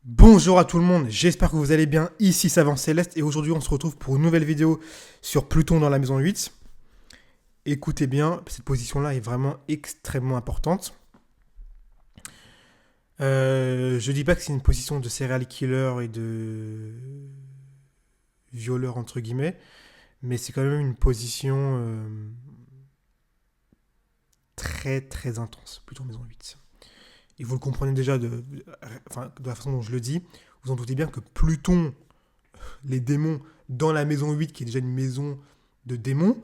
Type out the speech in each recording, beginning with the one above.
Bonjour à tout le monde, j'espère que vous allez bien, ici Savant Céleste et aujourd'hui on se retrouve pour une nouvelle vidéo sur Pluton dans la maison 8. Écoutez bien, cette position-là est vraiment extrêmement importante. Je dis pas que c'est une position de serial killer et de violeur entre guillemets, mais c'est quand même une position très très intense, Pluton maison 8. Et vous le comprenez déjà de la façon dont je le dis, vous en doutez bien que Pluton, les démons dans la maison 8, qui est déjà une maison de démons,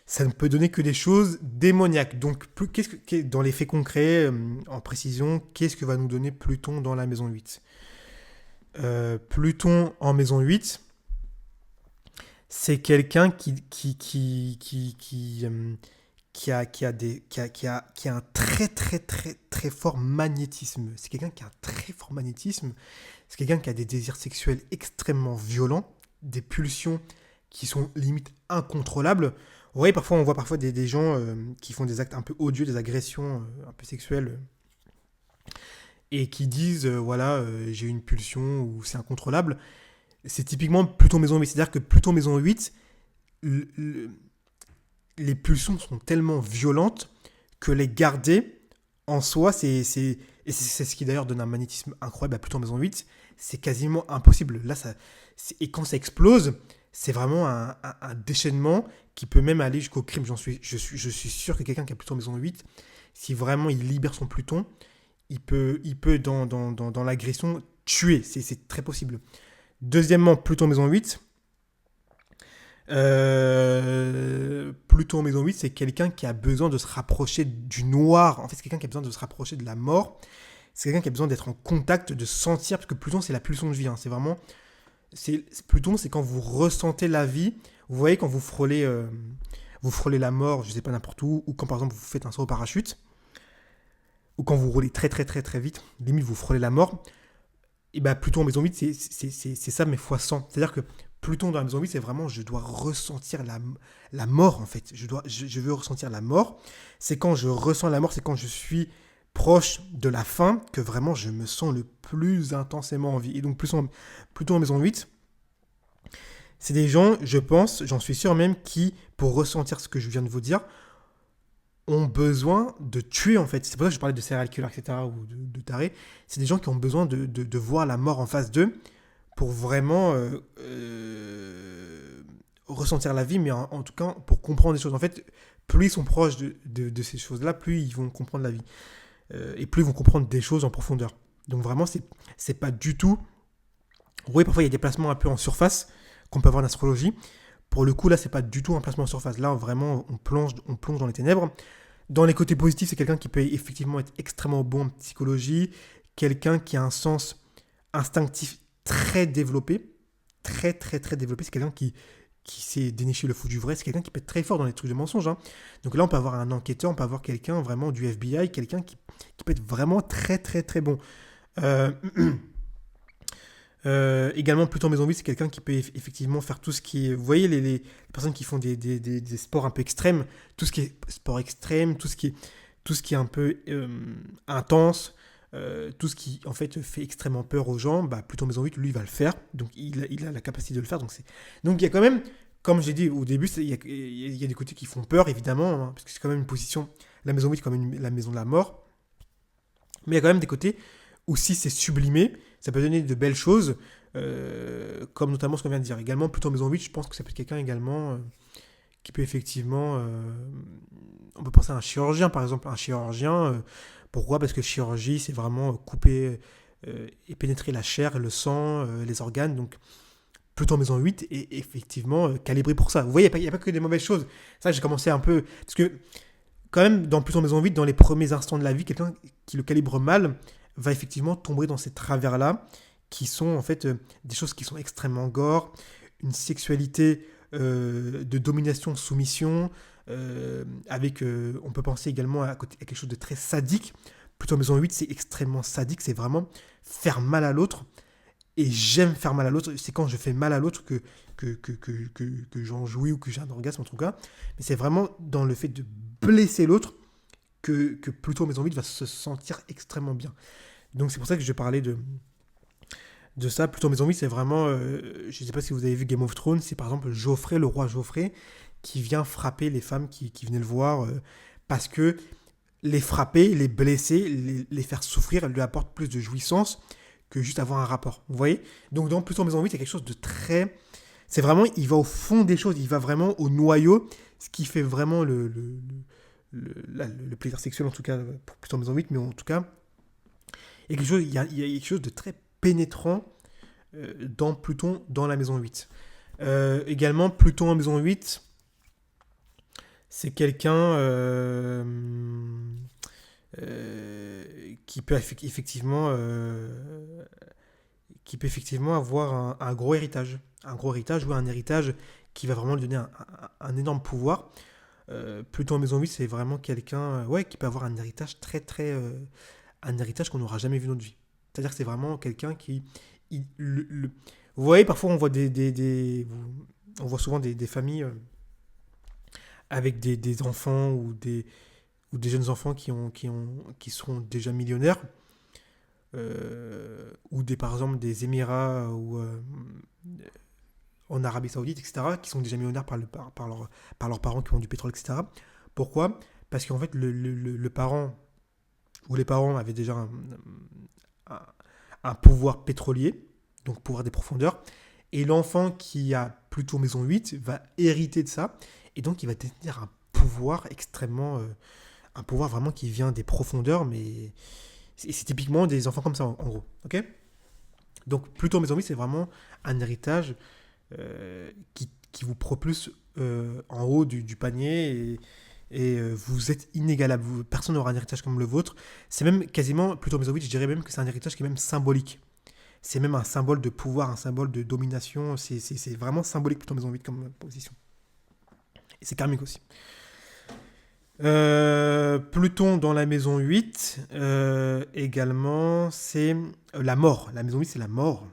ça ne peut donner que des choses démoniaques. Donc, dans les faits concrets, en précision, qu'est-ce que va nous donner Pluton dans la maison 8 Pluton en maison 8, c'est quelqu'un qui a un très très très très fort magnétisme. C'est quelqu'un qui a un très fort magnétisme. C'est quelqu'un qui a des désirs sexuels extrêmement violents, des pulsions qui sont limite incontrôlables. Vous voyez, parfois on voit parfois des gens qui font des actes un peu odieux, des agressions un peu sexuelles, et qui disent voilà, j'ai une pulsion ou c'est incontrôlable. C'est typiquement Pluton maison 8. C'est-à-dire que Pluton maison 8, le- le- les pulsions sont tellement violentes que les garder en soi, et c'est ce qui d'ailleurs donne un magnétisme incroyable à Pluton maison 8, c'est quasiment impossible. Là, et quand ça explose, c'est vraiment un déchaînement qui peut même aller jusqu'au crime. Je suis sûr que quelqu'un qui a Pluton maison 8, si vraiment il libère son Pluton, il peut dans l'agression tuer. C'est très possible. Deuxièmement, Pluton maison 8, Pluton en maison 8, c'est quelqu'un qui a besoin de se rapprocher du noir. En fait, c'est quelqu'un qui a besoin de se rapprocher de la mort. C'est quelqu'un qui a besoin d'être en contact, de sentir, parce que Pluton, c'est la pulsion de vie. C'est vraiment. Pluton, c'est quand vous ressentez la vie. Vous voyez, quand vous frôlez la mort, je sais pas n'importe où, ou quand par exemple vous faites un saut au parachute, ou quand vous roulez très très très très vite, limite vous frôlez la mort. Et bah Pluton en maison 8, c'est ça, mais fois 100. C'est-à-dire que Pluton dans la maison 8, c'est vraiment, je dois ressentir la mort, en fait. Je veux ressentir la mort. C'est quand je ressens la mort, c'est quand je suis proche de la fin, que vraiment je me sens le plus intensément en vie. Et donc Pluton en maison 8, c'est des gens, je pense, j'en suis sûr même, qui, pour ressentir ce que je viens de vous dire, ont besoin de tuer, en fait. C'est pour ça que je parlais de serial killer, etc., ou de taré. C'est des gens qui ont besoin de voir la mort en face d'eux pour vraiment ressentir la vie, mais en tout cas pour comprendre des choses. En fait, plus ils sont proches de ces choses-là, plus ils vont comprendre la vie. Et plus ils vont comprendre des choses en profondeur. Donc vraiment, c'est pas du tout... Oui, parfois il y a des placements un peu en surface qu'on peut avoir en astrologie. Pour le coup, là, c'est pas du tout un placement en surface. Là, vraiment, on plonge dans les ténèbres. Dans les côtés positifs, c'est quelqu'un qui peut effectivement être extrêmement bon en psychologie, quelqu'un qui a un sens instinctif très développé, très très très développé. C'est quelqu'un qui sait dénicher le fou du vrai. C'est quelqu'un qui peut être très fort dans les trucs de mensonges. Donc là, on peut avoir un enquêteur, on peut avoir quelqu'un vraiment du FBI, quelqu'un qui peut être vraiment très très très bon. Euh, également, Pluton Maison 8, c'est quelqu'un qui peut effectivement faire tout ce qui est. Vous voyez, les personnes qui font des sports un peu extrêmes, tout ce qui est sport extrême, tout ce qui est un peu intense, tout ce qui en fait fait extrêmement peur aux gens, bah, Pluton Maison 8, lui, il va le faire. Donc il a la capacité de le faire. Donc il y a quand même, comme j'ai dit au début, il y a des côtés qui font peur, évidemment, parce que c'est quand même une position. La Maison 8, c'est quand même la maison de la mort. Mais il y a quand même des côtés où si c'est sublimé, ça peut donner de belles choses, comme notamment ce qu'on vient de dire. Également, Pluton Maison 8, je pense que ça peut être quelqu'un également qui peut effectivement... on peut penser à un chirurgien, par exemple. Un chirurgien, pourquoi? Parce que chirurgie, c'est vraiment couper et pénétrer la chair, le sang, les organes. Donc, Pluton Maison 8 est effectivement calibré pour ça. Vous voyez, il n'y a pas que des mauvaises choses. Ça, j'ai commencé un peu... Parce que quand même, dans Pluton Maison 8, dans les premiers instants de la vie, quelqu'un qui le calibre mal va effectivement tomber dans ces travers-là, qui sont en fait des choses qui sont extrêmement gore, une sexualité de domination, soumission, on peut penser également à quelque chose de très sadique. Pluton Maison 8, c'est extrêmement sadique, c'est vraiment faire mal à l'autre. Et j'aime faire mal à l'autre, c'est quand je fais mal à l'autre que j'en jouis ou que j'ai un orgasme en tout cas. Mais c'est vraiment dans le fait de blesser l'autre que Pluton Maison 8 va se sentir extrêmement bien. Donc c'est pour ça que je parlais de ça. Pluton maison 8, c'est vraiment, je ne sais pas si vous avez vu Game of Thrones, c'est par exemple Geoffrey, le roi Geoffrey, qui vient frapper les femmes qui venaient le voir, parce que les frapper, les blesser, les faire souffrir, elle lui apporte plus de jouissance que juste avoir un rapport. Vous voyez? Donc dans Pluton maison 8, il y a quelque chose de très... C'est vraiment, il va au fond des choses, il va vraiment au noyau, ce qui fait vraiment le plaisir sexuel, en tout cas, pour Pluton maison 8, mais en tout cas, il y a quelque chose de très pénétrant dans Pluton dans la maison 8. Également, Pluton en maison 8, c'est quelqu'un qui peut effectivement avoir un gros héritage. Un gros héritage ou un héritage qui va vraiment lui donner un énorme pouvoir. Pluton en maison 8, c'est vraiment quelqu'un qui peut avoir un héritage un héritage qu'on n'aura jamais vu dans notre vie. C'est-à-dire que c'est vraiment quelqu'un qui... Vous voyez, parfois on voit on voit souvent des familles avec des enfants ou des jeunes enfants qui sont déjà millionnaires, ou par exemple des Émirats ou en Arabie Saoudite, etc., qui sont déjà millionnaires par leurs parents qui ont du pétrole, etc. Pourquoi? Parce qu'en fait, le parent ou les parents avaient déjà un pouvoir pétrolier, donc pouvoir des profondeurs, et l'enfant qui a plutôt maison 8 va hériter de ça, et donc il va détenir un pouvoir extrêmement... un pouvoir vraiment qui vient des profondeurs, mais c'est typiquement des enfants comme ça, en gros. Ok? Donc plutôt maison 8, c'est vraiment un héritage qui vous propulse en haut du panier, et vous êtes inégalable. Personne n'aura un héritage comme le vôtre. C'est même quasiment, plutôt maison 8, je dirais même que c'est un héritage qui est même symbolique. C'est même un symbole de pouvoir, un symbole de domination. C'est vraiment symbolique plutôt maison 8 comme position. Et c'est karmique aussi. Pluton dans la maison 8, également, c'est la mort. La maison 8, c'est la mort.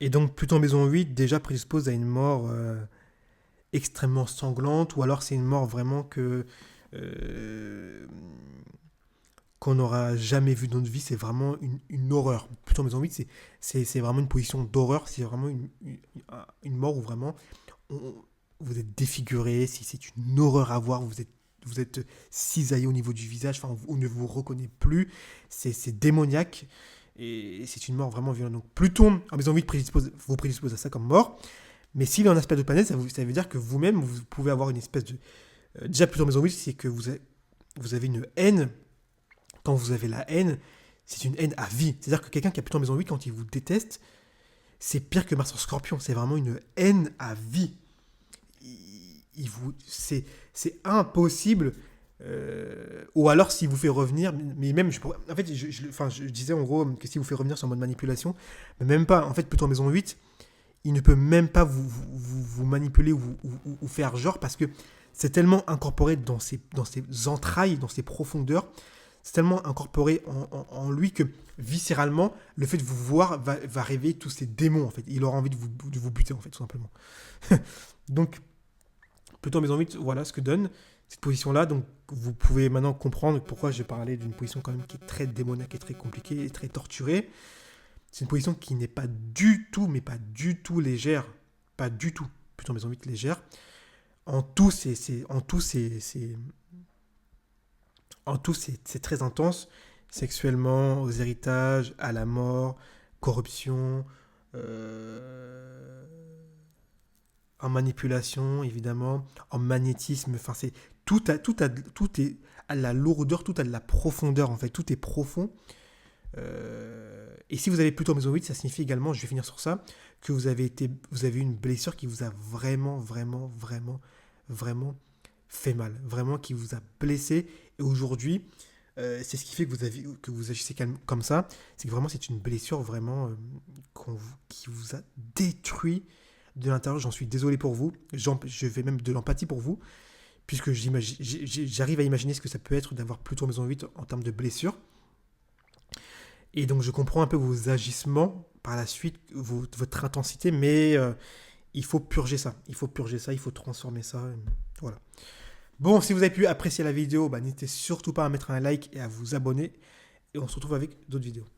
Et donc, Pluton maison 8, déjà prédispose à une mort extrêmement sanglante, ou alors c'est une mort vraiment qu'on n'aura jamais vue dans notre vie. C'est vraiment une horreur. Pluton maison 8, c'est vraiment une position d'horreur. C'est vraiment une mort où vraiment... vous êtes défiguré, si c'est une horreur à voir, vous êtes cisaillé au niveau du visage, enfin, on ne vous reconnaît plus, c'est démoniaque, et c'est une mort vraiment violente. Donc Pluton, en maison 8, vous prédispose à ça comme mort, mais s'il est en aspect de planète, ça veut dire que vous-même, vous pouvez avoir une espèce de... déjà, Pluton en maison 8, c'est que vous avez une haine. Quand vous avez la haine, c'est une haine à vie. C'est-à-dire que quelqu'un qui a Pluton en maison 8, quand il vous déteste, c'est pire que Mars en Scorpion, c'est vraiment une haine à vie. C'est impossible, ou alors s'il vous fait revenir, mais même en fait je disais en gros que s'il vous fait revenir sur en mode manipulation, mais même pas, en fait plutôt en maison 8, il ne peut même pas vous manipuler ou faire genre, parce que c'est tellement incorporé dans ses entrailles, dans ses profondeurs, c'est tellement incorporé en lui que viscéralement le fait de vous voir va réveiller tous ces démons, en fait. Il aura envie de vous buter, en fait, tout simplement. Donc Pluton en maison 8, voilà ce que donne cette position-là. Donc, vous pouvez maintenant comprendre pourquoi j'ai parlé d'une position quand même qui est très démoniaque et très compliquée et très torturée. C'est une position qui n'est pas du tout, mais pas du tout légère. Pas du tout. Pluton en maison 8 légère. En tout, c'est très intense. Sexuellement, aux héritages, à la mort, corruption, en manipulation, évidemment, en magnétisme, enfin, tout est à la lourdeur, tout a de la profondeur, en fait, tout est profond. Et si vous avez Pluton en maison 8, ça signifie également, je vais finir sur ça, que vous avez eu une blessure qui vous a vraiment, vraiment, vraiment, vraiment fait mal, vraiment qui vous a blessé. Et aujourd'hui, c'est ce qui fait que vous agissez comme ça, c'est que vraiment c'est une blessure vraiment qui vous a détruit de l'intérieur. J'en suis désolé pour vous, je fais même de l'empathie pour vous, puisque j'arrive à imaginer ce que ça peut être d'avoir Pluton en maison 8 en termes de blessure. Et donc je comprends un peu vos agissements par la suite, votre intensité, mais il faut purger ça, il faut transformer ça, voilà. Bon, si vous avez pu apprécier la vidéo, n'hésitez surtout pas à mettre un like et à vous abonner, et on se retrouve avec d'autres vidéos.